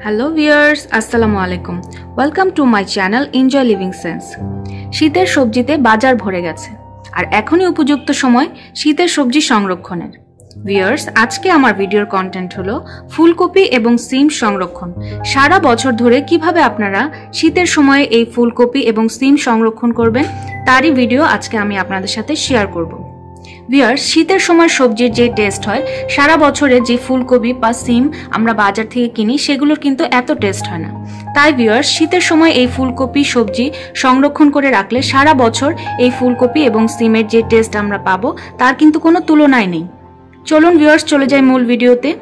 Hello viewers, আসসালামু আলাইকুম। Welcome to my channel enjoy living sense. শীতের সবজিতে বাজার ভরে গেছে, আর এখনই উপযুক্ত সময় শীতের সবজি সংরক্ষণের। ভিউয়ার্স, আজকে আমার ভিডিওর কন্টেন্ট হলো ফুলকপি এবং সিম সংরক্ষণ। সারা বছর ধরে কিভাবে আপনারা শীতের সময়ে এই ফুলকপি এবং সিম সংরক্ষণ করবেন তারই ভিডিও আজকে আমি আপনাদের সাথে শেয়ার করব। ভিউয়ার্স, শীতের সময় সবজির যে টেস্ট হয় সারা বছরে যে ফুলকপি বা সিম আমরা বাজার থেকে কিনি সেগুলোর কিন্তু এত টেস্ট হয় না। তাই ভিউয়ার্স, শীতের সময় এই ফুলকপি সবজি সংরক্ষণ করে রাখলে সারা বছর এই ফুলকপি এবং সিমের যে টেস্ট আমরা পাবো তার কিন্তু কোনো তুলনাই নেই। চলুন ভিউয়ার্স, চলে যাই মূল ভিডিওতে।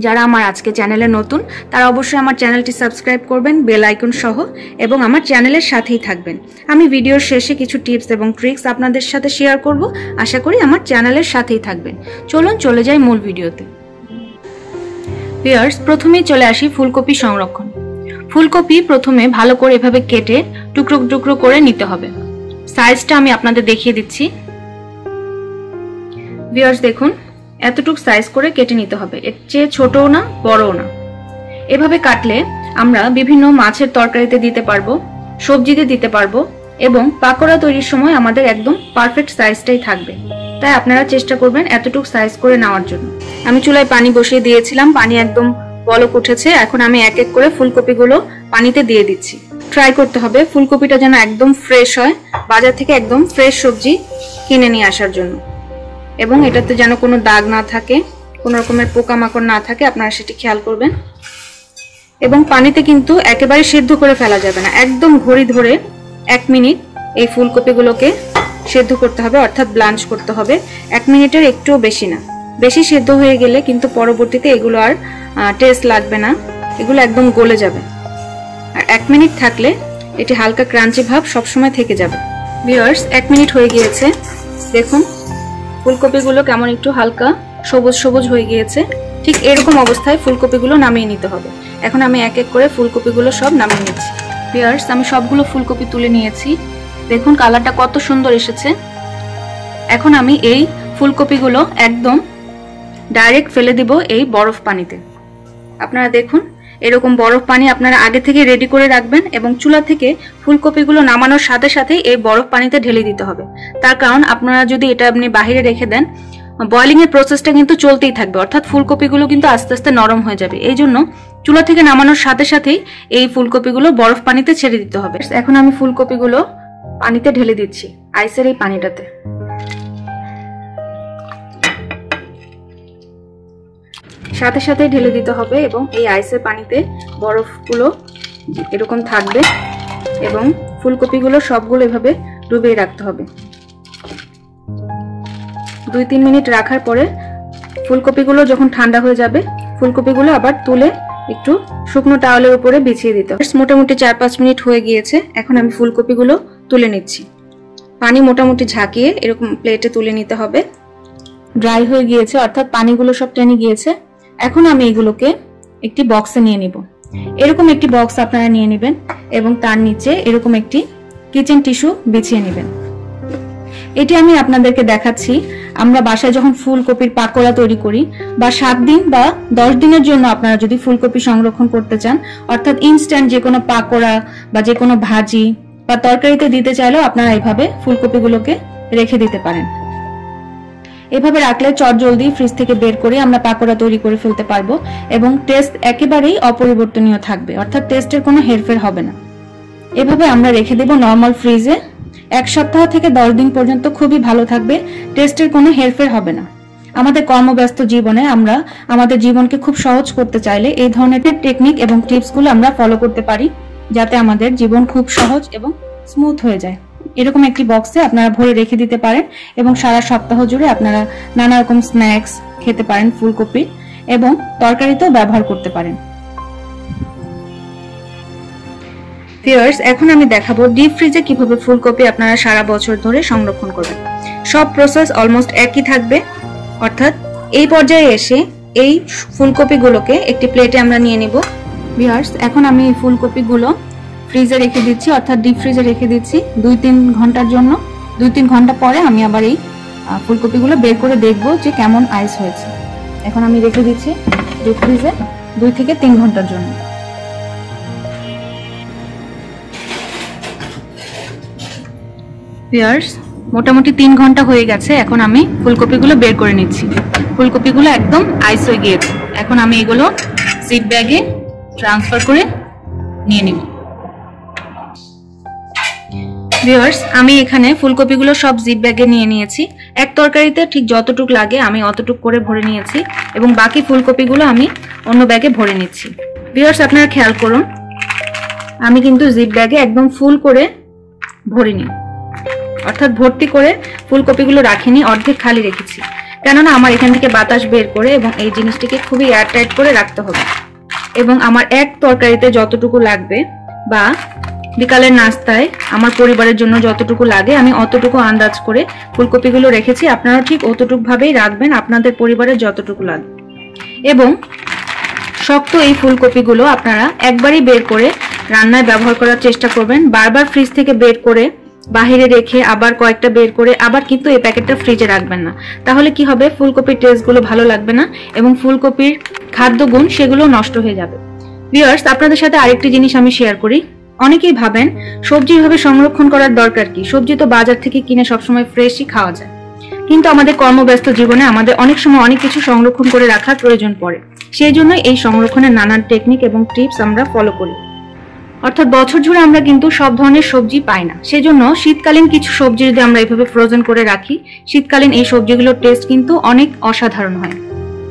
যারা আমার আজকে চ্যানেলে নতুন তারা অবশ্যই আমার চ্যানেলটি সাবস্ক্রাইব করবেন বেল আইকন সহ, এবং আমার চ্যানেলের সাথেই থাকবেন। আমি ভিডিওর শেষে কিছু টিপস এবং ট্রিক্স আপনাদের সাথে শেয়ার করব। আশা করি আমার চ্যানেলের সাথেই থাকবেন। চলুন চলে যাই মূল ভিডিওতে। ভিউয়ার্স, প্রথমেই চলে আসি ফুলকপি সংরক্ষণ। ফুলকপি প্রথমে ভালো করে এভাবে কেটে টুকরো টুকরো করে নিতে হবে। সাইজটা আমি আপনাদের দেখিয়ে দিচ্ছি। ভিউয়ার্স দেখুন, এতটুক সাইজ করে কেটে নিতে হবে, এর চেয়ে ছোটও না বড়ও না। এভাবে কাটলে আমরা বিভিন্ন মাছের তরকারিতে দিতে পারবো, সবজিতে দিতে পারবো, এবং পাকোড়া তৈরির সময় আমাদের একদম পারফেক্ট সাইজটাই থাকবে। তাই আপনারা চেষ্টা করবেন এতটুক সাইজ করে নেওয়ার জন্য। আমি চুলায় পানি বসিয়ে দিয়েছিলাম, পানি একদম বলক উঠেছে। এখন আমি এক এক করে ফুলকপিগুলো পানিতে দিয়ে দিচ্ছি। ট্রাই করতে হবে ফুলকপিটা যেন একদম ফ্রেশ হয়, বাজার থেকে একদম ফ্রেশ সবজি কিনে নিয়ে আসার জন্য, এবং এটাতে যেন কোনো দাগ না থাকে, কোনো রকমের পোকামাকড় না থাকে, আপনারা সেটি খেয়াল করবেন। এবং পানিতে কিন্তু একেবারে সিদ্ধ করে ফেলা যাবে না, একদম ঘড়ি ধরে 1 মিনিট এই ফুলকপিগুলোকে সিদ্ধ করতে হবে, অর্থাৎ ব্লাঞ্চ করতে হবে। 1 মিনিটের একটুও বেশি না। বেশি সিদ্ধ হয়ে গেলে কিন্তু পরবর্তীতে এগুলো আর টেস্ট লাগবে না, এগুলো একদম গলে যাবে। আর 1 মিনিট থাকলে এটি হালকা ক্রাঞ্চি ভাব সবসময় থেকে যাবে। ভিউয়ার্স, 1 মিনিট হয়ে গিয়েছে। দেখুন ফুলকপিগুলো কেমন একটু হালকা সবুজ সবুজ হয়ে গিয়েছে। ঠিক এরকম অবস্থায় ফুলকপিগুলো নামিয়ে নিতে হবে। এখন আমি এক এক করে ফুলকপিগুলো সব নামিয়ে নিচ্ছি। ভিউয়ার্স, আমি সবগুলো ফুলকপি তুলে নিয়েছি। দেখুন কালারটা কত সুন্দর এসেছে। এখন আমি এই ফুলকপিগুলো একদম ডাইরেক্ট ফেলে দিব এই বরফ পানিতে। আপনারা দেখুন এরকম বরফ পানি আপনারা আগে থেকে রেডি করে রাখবেন, এবং চুলা থেকে ফুলকপিগুলো নামানোর সাথে সাথেই এই বরফ পানিতে ঢেলে দিতে হবে। তার কারণ আপনারা যদি এটা আপনি বাহিরে রেখে দেন, বয়লিং এর প্রসেসটা কিন্তু চলতেই থাকবে, অর্থাৎ ফুলকপিগুলো কিন্তু আস্তে আস্তে নরম হয়ে যাবে। এই জন্য চুলা থেকে নামানোর সাথে সাথেই এই ফুলকপিগুলো বরফ পানিতে ছেড়ে দিতে হবে। এখন আমি ফুলকপিগুলো পানিতে ঢেলে দিচ্ছি, আইসের এই পানিটাতে। সাথে সাথে ঢেলে দিতে হবে, এবং এই আইসের পানিতে বরফগুলো এরকম থাকবে, এবং ফুলকপিগুলো সবগুলো এভাবে ডুবিয়ে রাখতে হবে। 2-3 মিনিট রাখার পরে ফুলকপিগুলো যখন ঠান্ডা হয়ে যাবে, ফুলকপিগুলো আবার তুলে একটু শুকনো টাওয়ালের উপরে বিছিয়ে দিতে হবে। মোটামুটি 4-5 মিনিট হয়ে গিয়েছে। এখন আমি ফুলকপিগুলো তুলে নিচ্ছি। পানি মোটামুটি ঝাঁকিয়ে এরকম প্লেটে তুলে নিতে হবে। ড্রাই হয়ে গিয়েছে, অর্থাৎ পানিগুলো সব টেনে গিয়েছে। এখন আমি এগুলোকে একটি বক্সে নিয়ে নিব। এরকম একটি বক্স আপনারা নিয়ে নেবেন, এবং তার নিচে এরকম একটি কিচেন টিস্যু বিছিয়ে নেবেন। এটি আমি আপনাদেরকে দেখাচ্ছি, আমরা বাসায় যখন ফুলকপির পাকোড়া তৈরি করি, বা 7 দিন বা 10 দিনের জন্য আপনারা যদি ফুলকপি সংরক্ষণ করতে চান, অর্থাৎ ইনস্ট্যান্ট যে কোনো পাকোড়া বা যে কোনো ভাজি বা তরকারিতে দিতে চাইলেও আপনারা এইভাবে ফুলকপিগুলোকে রেখে দিতে পারেন। এভাবে রাখলে চটজলদি ফ্রিজ থেকে বের করে আমরা পাকোড়া তৈরি করে ফেলতে পারবো, এবং টেস্ট একেবারেই অপরিবর্তনীয় থাকবে, অর্থাৎ টেস্টের কোনো হেরফের হবে না। এভাবে আমরা রেখে দেব নরমাল ফ্রিজে 1 সপ্তাহ থেকে 10 দিন পর্যন্ত। খুবই ভালো থাকবে, টেস্টের কোনো হেরফের হবে না। আমাদের কর্মব্যস্ত জীবনে আমরা আমাদের জীবনকে খুব সহজ করতে চাইলে এই ধরনের টেকনিক এবং টিপসগুলো আমরা ফলো করতে পারি, যাতে আমাদের জীবন খুব সহজ এবং স্মুথ হয়ে যায়। এরকম একটি বক্সে আপনারা ভরে রেখে দিতে পারেন, এবং সারা সপ্তাহ জুড়ে আপনারা নানা রকম স্ন্যাক্স খেতে পারেন ফুলকপি, এবং তরকারিতেও ব্যবহার করতে পারেন। ভিউয়ার্স, এখন আমি দেখাবো ডিপ ফ্রিজে কিভাবে ফুলকপি আপনারা সারা বছর ধরে সংরক্ষণ করবেন। সব প্রসেস অলমোস্ট একই থাকবে, অর্থাৎ এই পর্যায়ে এসে এই ফুলকপিগুলোকে একটি প্লেটে আমরা নিয়ে নিব। ভিউয়ার্স, এখন আমি এই ফুলকপিগুলো ফ্রিজে রেখে দিচ্ছি, অর্থাৎ ডিপ ফ্রিজে রেখে দিচ্ছি 2-3 ঘন্টার জন্য। 2-3 ঘন্টা পরে আমি আবার এই ফুলকপিগুলো বের করে দেখব যে কেমন আইস হয়েছে। এখন আমি রেখে দিচ্ছি ডিপ ফ্রিজে 2 থেকে 3 ঘন্টার জন্য। ভিউয়ার্স, মোটামুটি 3 ঘন্টা হয়ে গেছে। এখন আমি ফুলকপিগুলো বের করে নিচ্ছি। ফুলকপিগুলো একদম আইস হয়ে গিয়েছে। এখন আমি এগুলো জিপ ব্যাগে ট্রান্সফার করে নিয়ে নিব। ভিউয়ার্স, আমি এখানে ফুলকপিগুলো সব জিপ ব্যাগে নিয়ে নিয়েছি। এক তরকারিতে ঠিক যতটুকু লাগে আমি অতটুকু করে ভরে নিয়েছি এবং বাকি ফুলকপিগুলো আমি অন্য ব্যাগে ভরে নিচ্ছি। ভিউয়ার্স, আপনারা খেয়াল করুন, আমি কিন্তু জিপ ব্যাগে একদম ফুল করে ভরিনি, অর্থাৎ ভর্তি করে ফুলকপিগুলো রাখিনি, অর্ধেক খালি রেখেছি। কেননা আমার এখান থেকে বাতাস বের করে এবং এই জিনিসটিকে খুবই এয়ারটাইট করে রাখতে হবে। এবং আমার এক তরকারিতে যতটুকু লাগবে বা বিকালের নাস্তায় আমার পরিবারের জন্য যতটুকু লাগে আমি অতটুকু আন্দাজ করে ফুলকপিগুলো রেখেছি। আপনারা ঠিক অতটুকু ভাবেই রাখবেন আপনাদের পরিবারের যতটুকু লাগবে। এবং শক্ত এই ফুলকপিগুলো আপনারা একবারই বের করে রান্নায় ব্যবহার করার চেষ্টা করবেন। বারবার ফ্রিজ থেকে বের করে বাহিরে রেখে আবার কয়েকটা বের করে আবার কিন্তু এই প্যাকেটটা ফ্রিজে রাখবেন না। তাহলে কি হবে, ফুলকপির টেস্টগুলো ভালো লাগবে না এবং ফুলকপির খাদ্যগুণ সেগুলো নষ্ট হয়ে যাবে। ভিউয়ার্স, আপনাদের সাথে আরেকটি জিনিস আমি শেয়ার করি। অনেকেই ভাবেন সবজি ভাবে সংরক্ষণ করার দরকার কি, সবজি তো বাজার থেকে কিনে সবসময় ফ্রেশই খাওয়া যায়। কিন্তু আমাদের কর্মব্যস্ত জীবনে আমাদের অনেক সময় অনেক কিছু সংরক্ষণ করে রাখার প্রয়োজন পড়ে। সেই জন্য এই সংরক্ষণের নানান টেকনিক এবং টিপস আমরা ফলো করি। অর্থাৎ বছর জুড়ে আমরা কিন্তু সব ধরনের সবজি পাই না। সেজন্য শীতকালীন কিছু সবজি যদি আমরা এইভাবে ফ্রোজেন করে রাখি, শীতকালীন এই সবজিগুলোর টেস্ট কিন্তু অনেক অসাধারণ হয়।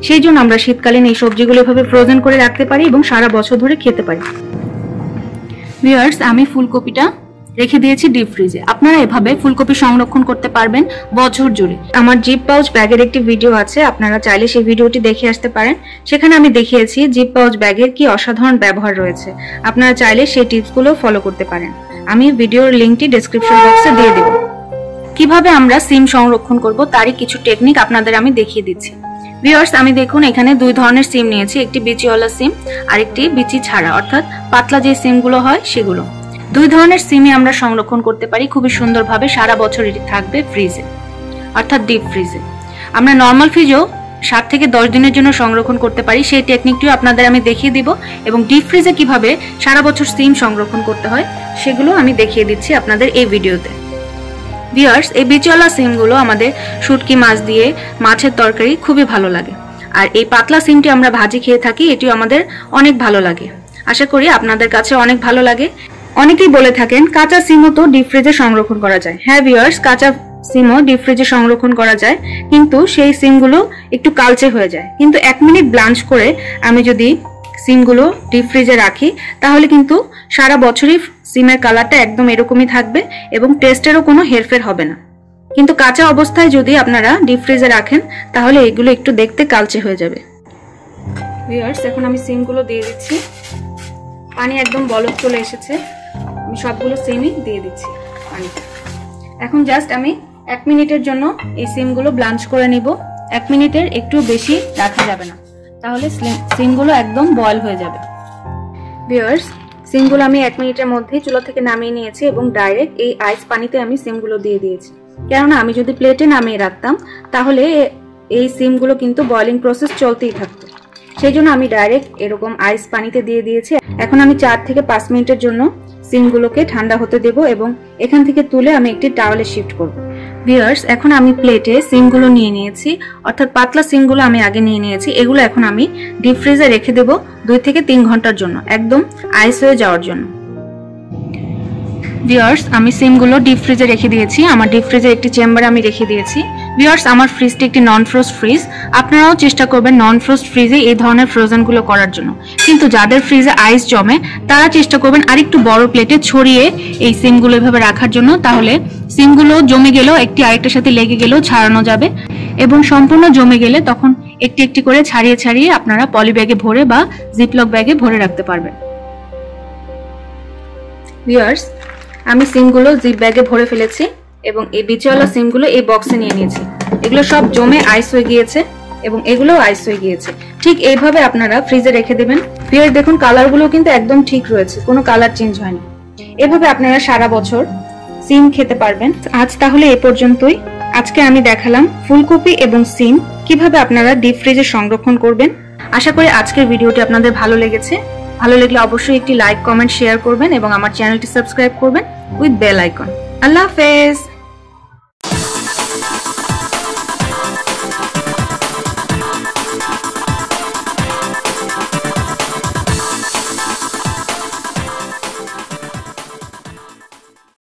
সেই জন্য আমরা শীতকালীন এই সবজিগুলো এভাবে ফ্রোজেন করে রাখতে পারি এবং সারা বছর ধরে খেতে পারি। ভিউয়ার্স, আমি ফুলকপিটা রেখে দিয়েছি ডিপ ফ্রিজে। আপনারা এভাবে ফুলকপি সংরক্ষণ করতে পারবেন বছর জুড়ে। আমার জিপ পাউচ ব্যাগের একটি ভিডিও আছে, আপনারা চাইলে সেই ভিডিওটি দেখে আসতে পারেন। সেখানে আমি দেখিয়েছি জিপ পাউচ ব্যাগের কি অসাধারণ ব্যবহার রয়েছে। আপনারা চাইলে সেই টিপসগুলো ফলো করতে পারেন। আমি ভিডিওর লিংকটি ডেসক্রিপশন বক্সে দিয়ে দেব। কিভাবে আমরা সিম সংরক্ষণ করব তারই কিছু টেকনিক আপনাদের আমি দেখিয়ে দিচ্ছি। ভিউয়ার্স, আমি দেখুন এখানে 2 ধরনের সিম নিয়েছি, একটি বিচিওয়ালা সিম আর একটি বিচি ছাড়া, অর্থাৎ পাতলা যে সিমগুলো হয় সেগুলো। 2 ধরনের সিমই আমরা সংরক্ষণ করতে পারি খুবই সুন্দরভাবে, সারা বছর এটি থাকবে ফ্রিজে, অর্থাৎ ডিপ ফ্রিজে। আমরা নর্মাল ফ্রিজেও 7 থেকে 10 দিনের জন্য সংরক্ষণ করতে পারি, সেই টেকনিকটিও আপনাদের আমি দেখিয়ে দিব। এবং ডিপ ফ্রিজে কিভাবে সারা বছর সিম সংরক্ষণ করতে হয় সেগুলো আমি দেখিয়ে দিচ্ছি আপনাদের এই ভিডিওতে। ভিউয়ার্স, এই বিচওয়ালা সিমগুলো আমাদের শুটকি মাছ দিয়ে মাছের তরকারি খুবই ভালো লাগে। আর এই পাতলা সিমটি আমরা ভাজি খেয়ে থাকি, এটিও আমাদের অনেক ভালো লাগে। আশা করি আপনাদের কাছে অনেক ভালো লাগে। অনেকেই বলে থাকেন কাঁচা সিমও তো ডিপ ফ্রিজে সংরক্ষণ করা যায়। হ্যাঁ ভিউয়ার্স, কাঁচা সিমও ডিপ ফ্রিজে সংরক্ষণ করা যায়, কিন্তু সেই সিমগুলো একটু কালচে হয়ে যায়। কিন্তু 1 মিনিট ব্লাঞ্চ করে আমি যদি সিমগুলো ডিপ ফ্রিজে রাখি তাহলে কিন্তু সারা বছরই সিমের কালারটা একদম এরকমই থাকবে এবং টেস্টেরও কোনো হেরফের হবে না। কিন্তু কাঁচা অবস্থায় যদি আপনারা ডিপ ফ্রিজে রাখেন তাহলে এগুলো একটু দেখতে কালচে হয়ে যাবে। ভিউয়ার্স, এখন আমি সিমগুলো দিয়ে দিচ্ছি। পানি একদম বলক চলে এসেছে, আমি সবগুলো সিমই দিয়ে দিচ্ছি পানিতে। এখন জাস্ট আমি 1 মিনিটের জন্য এই সিমগুলো ব্লাঞ্চ করে নিব। 1 মিনিটের একটু বেশি রাখা যাবে না, তাহলে সিমগুলো একদম বয়েল হয়ে যাবে। ভিউয়ার্স, সিমগুলো আমি 1 মিনিটের মধ্যেই চুলা থেকে নামিয়ে নিয়েছি এবং ডাইরেক্ট এই আইস পানিতে আমি সিমগুলো দিয়ে দিয়েছি। কেননা আমি যদি প্লেটে নামিয়ে রাখতাম তাহলে এই সিমগুলো কিন্তু বয়েলিং প্রসেস চলতেই থাকতো। সেই জন্য আমি ডাইরেক্ট এরকম আইস পানিতে দিয়ে দিয়েছি। এখন আমি 4 থেকে 5 মিনিটের জন্য সিমগুলোকে ঠান্ডা হতে দেব এবং এখান থেকে তুলে আমি একটি টাওয়ালে শিফট করব। ভিউয়ার্স, এখন আমি প্লেটে সিমগুলো নিয়ে নিয়েছি, অর্থাৎ পাতলা সিমগুলো আমি আগে নিয়ে নিয়েছি। এগুলো এখন আমি ডিপ ফ্রিজে রেখে দেব 2 থেকে 3 ঘন্টার জন্য, একদম আইস হয়ে যাওয়ার জন্য। ভিউয়ার্স, আমি সিমগুলো ডিপ ফ্রিজে রেখে দিয়েছি। আমার ডিপ ফ্রিজে একটি চেম্বারে আমি রেখে দিয়েছি। ভিউয়ার্স, আমার ফ্রিজটি একটি নন ফ্রোস্ট ফ্রিজ। আপনারাও চেষ্টা করবেন নন ফ্রোস্ট ফ্রিজে এই ধরনের ফ্রোজেনগুলো করার জন্য। কিন্তু যাদের ফ্রিজে আইস জমে তারা চেষ্টা করবেন আরেকটু বড় প্লেটে ছড়িয়ে এই সিমগুলো এভাবে রাখার জন্য। তাহলে সিমগুলো জমে গেলেও একটি আরেকটার সাথে লেগে গেলেও ছাড়ানো যাবে এবং সম্পূর্ণ জমে গেলে তখন একটি একটি করে ছাড়িয়ে ছাড়িয়ে আপনারা পলি ব্যাগে ভরে বা জিপলক ব্যাগে ভরে রাখতে পারবেন। ভিউয়ার্স, আমি সিমগুলো জিপ ব্যাগে ভরে ফেলেছি এবং এই বিচওয়ালা সিমগুলো এই বক্সে নিয়ে নিয়েছি। এগুলো সব জমে আইস হয়ে গিয়েছে এবং এগুলো আইস হয়ে গিয়েছে। ঠিক এইভাবে আপনারা ফ্রিজে রেখে দেবেন। ভিউয়ার্স, দেখুন কালারগুলো কিন্তু একদম ঠিক রয়েছে, কোনো কালার চেঞ্জ হয়নি। এভাবে আপনারা সারা বছর সিম খেতে পারবেন। আজ তাহলে এ পর্যন্তই। আজকে আমি দেখালাম ফুলকপি এবং সিম কিভাবে আপনারা ডিপ ফ্রিজে সংরক্ষণ করবেন। আশা করি আজকের ভিডিওটি আপনাদের ভালো লেগেছে। ভালো লাগলে অবশ্যই একটি লাইক, কমেন্ট, শেয়ার করবেন এবং আমার চ্যানেলটি সাবস্ক্রাইব করবেন উইথ বেল আইকন। আল্লাহ হাফেজ।